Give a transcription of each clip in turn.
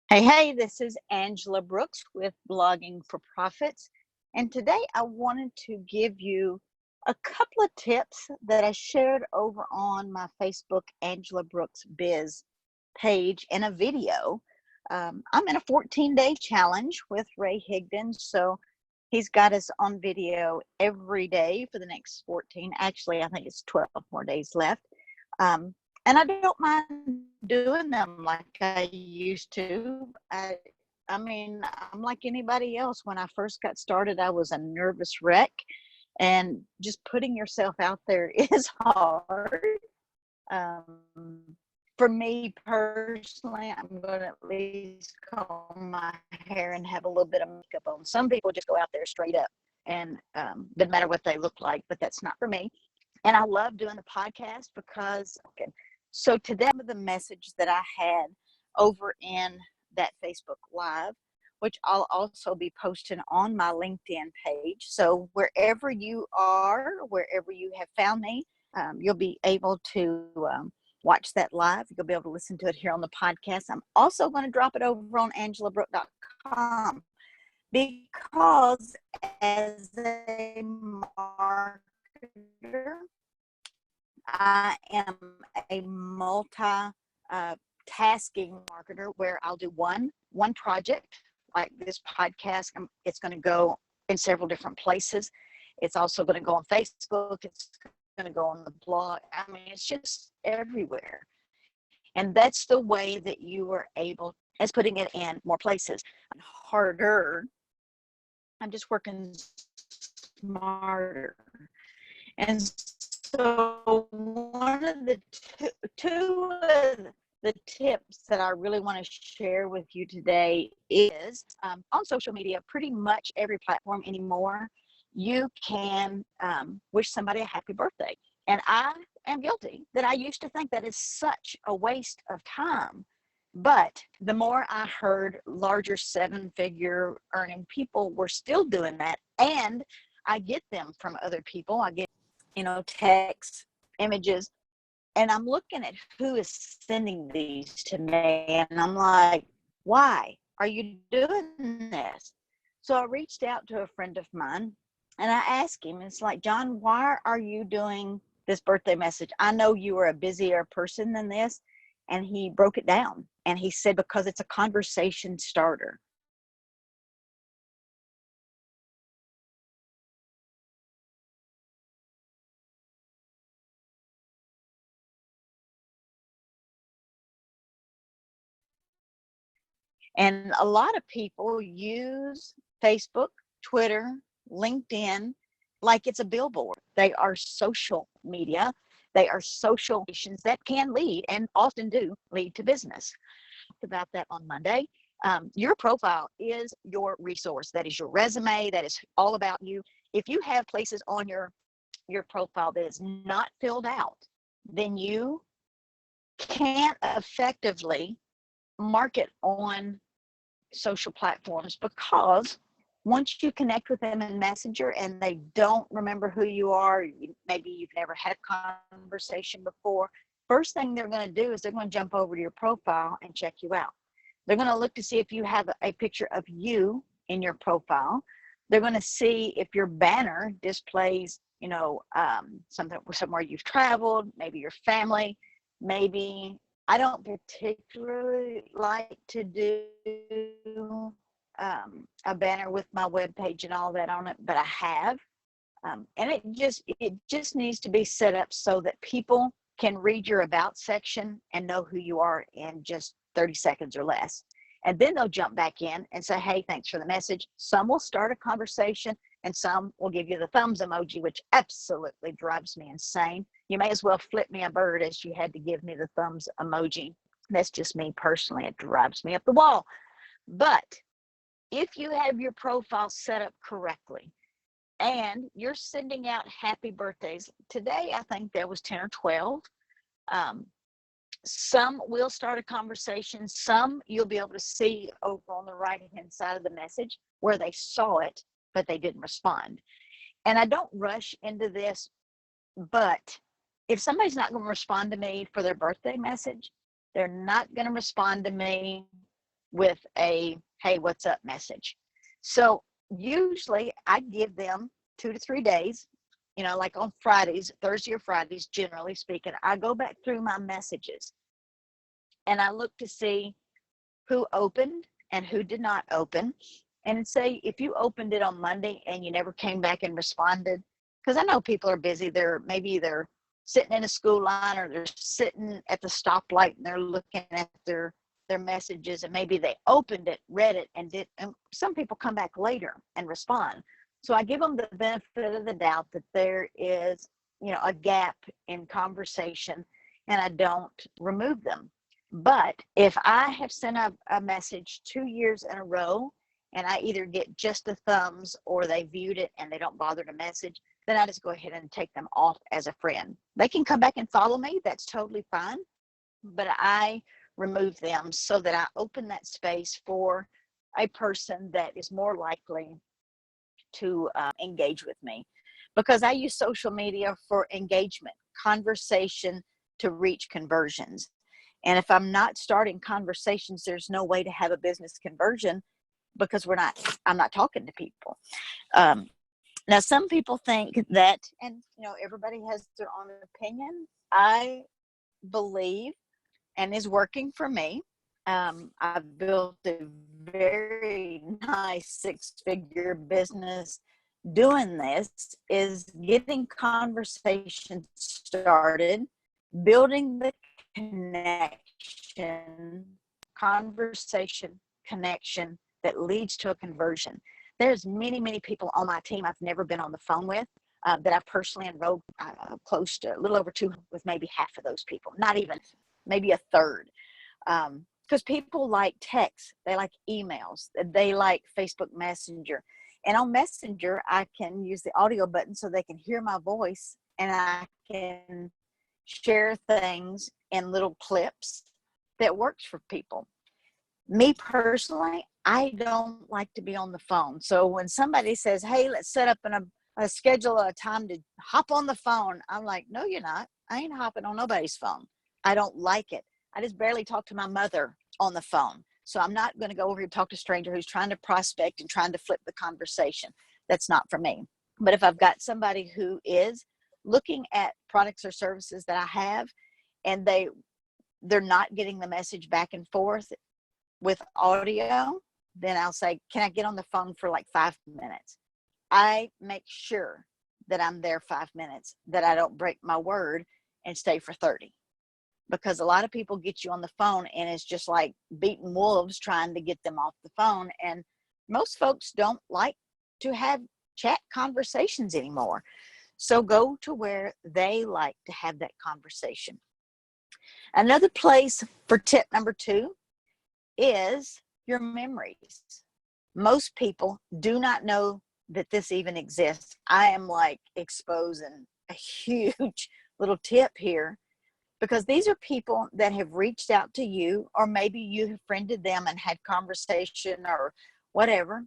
Hey, this is Angela Brooks with Blogging for Profits. And today I wanted to give you a couple of tips that I shared over on my Facebook Angela Brooks Biz page in a video. I'm in a 14-day challenge with Ray Higdon. So he's got us on video every day for the next 14. Actually, I think it's 12 more days left. And I don't mind doing them like I used to. I mean, I'm like anybody else. When I first got started, I was a nervous wreck, and just putting yourself out there is hard. Um, for me personally, I'm going to at least comb my hair and have a little bit of makeup on. Some people just go out there straight up and doesn't matter what they look like, but that's not for me. And I love doing the podcast because, okay, so today the message that I had over in that Facebook Live, which I'll also be posting on my LinkedIn page. So wherever you are, wherever you have found me, you'll be able to watch that live. You'll be able to listen to it here on the podcast. I'm also going to drop it over on angelabrook.com because as a marketer, I am a tasking marketer where I'll do one project like this podcast. It's going to go in several different places. It's also going to go on Facebook. It's going to go on the blog. I mean, it's just everywhere. And that's the way that you are able, as putting it in more places, harder. I'm just working smarter. And so one of the two of the tips that I really want to share with you today is on social media, pretty much every platform anymore, you can wish somebody a happy birthday. And I am guilty that I used to think that is such a waste of time. But the more I heard larger 7-figure earning people were still doing that, and I get them from other people. I get, texts, images, and I'm looking at who is sending these to me, and I'm like, why are you doing this? So I reached out to a friend of mine, and I asked him, it's like, John, why are you doing this birthday message? I know you are a busier person than this. And he broke it down, and he said, because it's a conversation starter. And a lot of people use Facebook, Twitter, LinkedIn like it's a billboard. They are social media. They are social stations that can lead, and often do lead, to business. About that on Monday. Your profile is your resource. That is your resume. That is all about you. If you have places on your profile that is not filled out, then you can't effectively market on social platforms, because once you connect with them in Messenger and they don't remember who you are, maybe you've never had a conversation before, first thing they're going to do is they're going to jump over to your profile and check you out. They're going to look to see if you have a picture of you in your profile. They're going to see if your banner displays, somewhere you've traveled, maybe your family, maybe. I don't particularly like to do a banner with my webpage and all that on it, but I have. And it just needs to be set up so that people can read your about section and know who you are in just 30 seconds or less. And then they'll jump back in and say, hey, thanks for the message. Some will start a conversation, and some will give you the thumbs emoji, which absolutely drives me insane. You may as well flip me a bird as you had to give me the thumbs emoji. That's just me personally. It drives me up the wall. But if you have your profile set up correctly, and you're sending out happy birthdays. Today, I think there was 10 or 12. Some will start a conversation. Some you'll be able to see over on the right-hand side of the message where they saw it, but they didn't respond. And I don't rush into this, but if somebody's not going to respond to me for their birthday message, they're not going to respond to me with a, hey, what's up message. So usually I give them 2 to 3 days, like on Fridays, Thursday or Fridays, generally speaking, I go back through my messages and I look to see who opened and who did not open. And say, if you opened it on Monday and you never came back and responded, because I know people are busy. They're sitting in a school line, or they're sitting at the stoplight and they're looking at their messages, and maybe they opened it, read it, and some people come back later and respond. So I give them the benefit of the doubt that there is, a gap in conversation, and I don't remove them. But if I have sent a message 2 years in a row and I either get just a thumbs or they viewed it and they don't bother to message, then I just go ahead and take them off as a friend. They can come back and follow me. That's totally fine. But I remove them so that I open that space for a person that is more likely to engage with me. Because I use social media for engagement, conversation, to reach conversions. And if I'm not starting conversations, there's no way to have a business conversion, because I'm not talking to people. Now, some people think that, and everybody has their own opinion. I believe, and is working for me. I've built a very nice 6-figure business doing this, is getting conversations started, building the conversation connection that leads to a conversion. There's many people on my team I've never been on the phone with, that I've personally enrolled close to a little over 200 with maybe half of those people, not even, maybe a third. Because people like text, they like emails, they like Facebook Messenger. And on Messenger, I can use the audio button so they can hear my voice, and I can share things in little clips that works for people. Me personally, I don't like to be on the phone. So when somebody says, hey, let's set up a schedule a time to hop on the phone, I'm like, no, you're not. I ain't hopping on nobody's phone. I don't like it. I just barely talk to my mother on the phone. So I'm not going to go over here and talk to a stranger who's trying to prospect and trying to flip the conversation. That's not for me. But if I've got somebody who is looking at products or services that I have, and they're not getting the message back and forth with audio, then I'll say, can I get on the phone for like 5 minutes? I make sure that I'm there 5 minutes, that I don't break my word and stay for 30. Because a lot of people get you on the phone and it's just like beating wolves trying to get them off the phone. And most folks don't like to have chat conversations anymore. So go to where they like to have that conversation. Another place for tip number 2 is your memories. Most people do not know that this even exists. I am like exposing a huge little tip here, because these are people that have reached out to you, or maybe you have friended them and had conversation or whatever.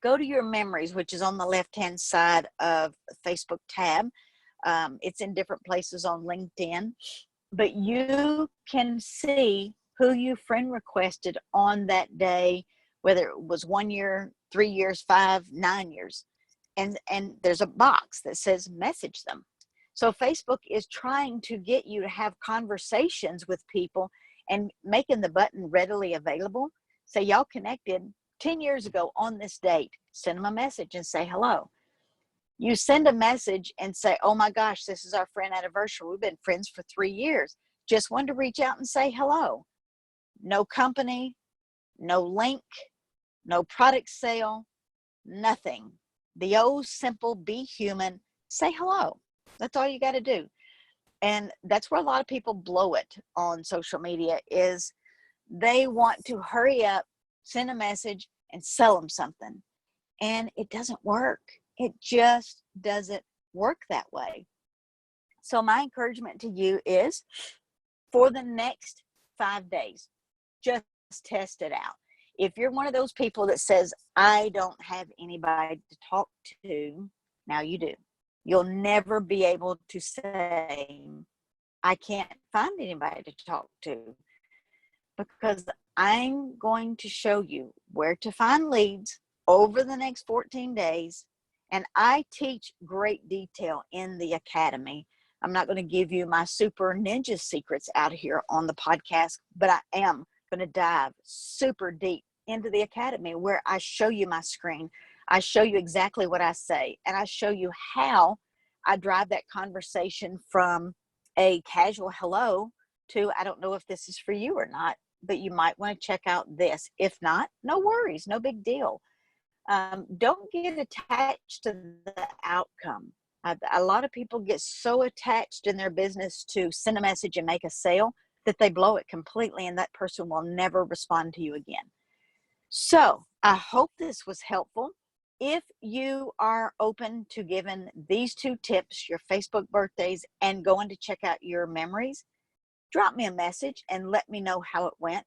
Go to your memories, which is on the left-hand side of the Facebook tab. It's in different places on LinkedIn, but you can see who you friend requested on that day, whether it was 1 year, 3 years, 5, 9 years. And there's a box that says message them. So Facebook is trying to get you to have conversations with people and making the button readily available. Say, y'all connected 10 years ago on this date. Send them a message and say hello. You send a message and say, oh my gosh, this is our friend anniversary. We've been friends for 3 years. Just wanted to reach out and say hello. No company, no link, no product sale, nothing. The old simple, be human, say hello. That's all you got to do. And that's where a lot of people blow it on social media, is they want to hurry up, send a message, and sell them something. And it doesn't work. It just doesn't work that way. So my encouragement to you is, for the next 5 days, just test it out. If you're one of those people that says, I don't have anybody to talk to, now you do. You'll never be able to say, I can't find anybody to talk to, because I'm going to show you where to find leads over the next 14 days. And I teach great detail in the academy. I'm not going to give you my super ninja secrets out here on the podcast, but I am going to dive super deep into the academy where I show you my screen. I show you exactly what I say, and I show you how I drive that conversation from a casual hello to, I don't know if this is for you or not, but you might want to check out this. If not, no worries, no big deal. Don't get attached to the outcome. A lot of people get so attached in their business to send a message and make a sale that they blow it completely, and that person will never respond to you again. So I hope this was helpful. If you are open to giving these 2 tips, your Facebook birthdays and going to check out your memories, drop me a message and let me know how it went.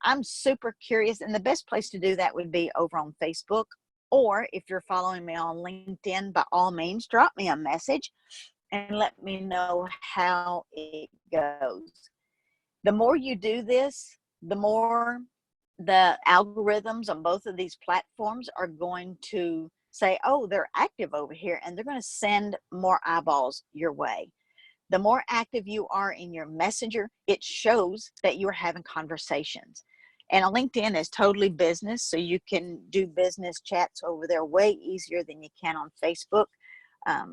I'm super curious, and the best place to do that would be over on Facebook. Or if you're following me on LinkedIn, by all means, drop me a message and let me know how it goes. The more you do this, the more the algorithms on both of these platforms are going to say, oh, they're active over here, and they're going to send more eyeballs your way. The more active you are in your messenger, it shows that you're having conversations. And LinkedIn is totally business, so you can do business chats over there way easier than you can on Facebook.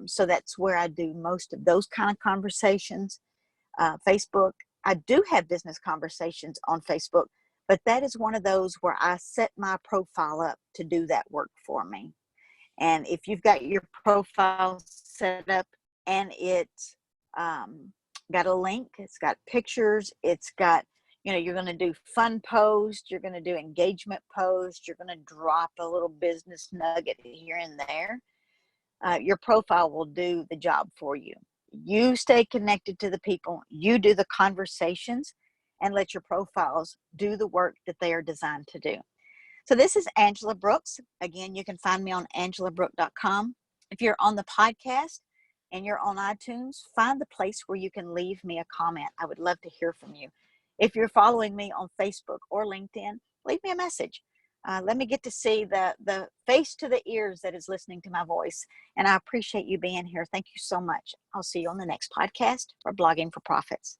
So that's where I do most of those kind of conversations. Facebook, I do have business conversations on Facebook, but that is one of those where I set my profile up to do that work for me. And if you've got your profile set up and it's got a link, it's got pictures, it's got, you're going to do fun posts, you're going to do engagement posts, you're going to drop a little business nugget here and there. Your profile will do the job for you. You stay connected to the people, you do the conversations, and let your profiles do the work that they are designed to do. So this is Angela Brooks. Again, you can find me on angelabrook.com. If you're on the podcast and you're on iTunes, find the place where you can leave me a comment. I would love to hear from you. If you're following me on Facebook or LinkedIn, leave me a message. Let me get to see the face to the ears that is listening to my voice. And I appreciate you being here. Thank you so much. I'll see you on the next podcast for Blogging for Profits.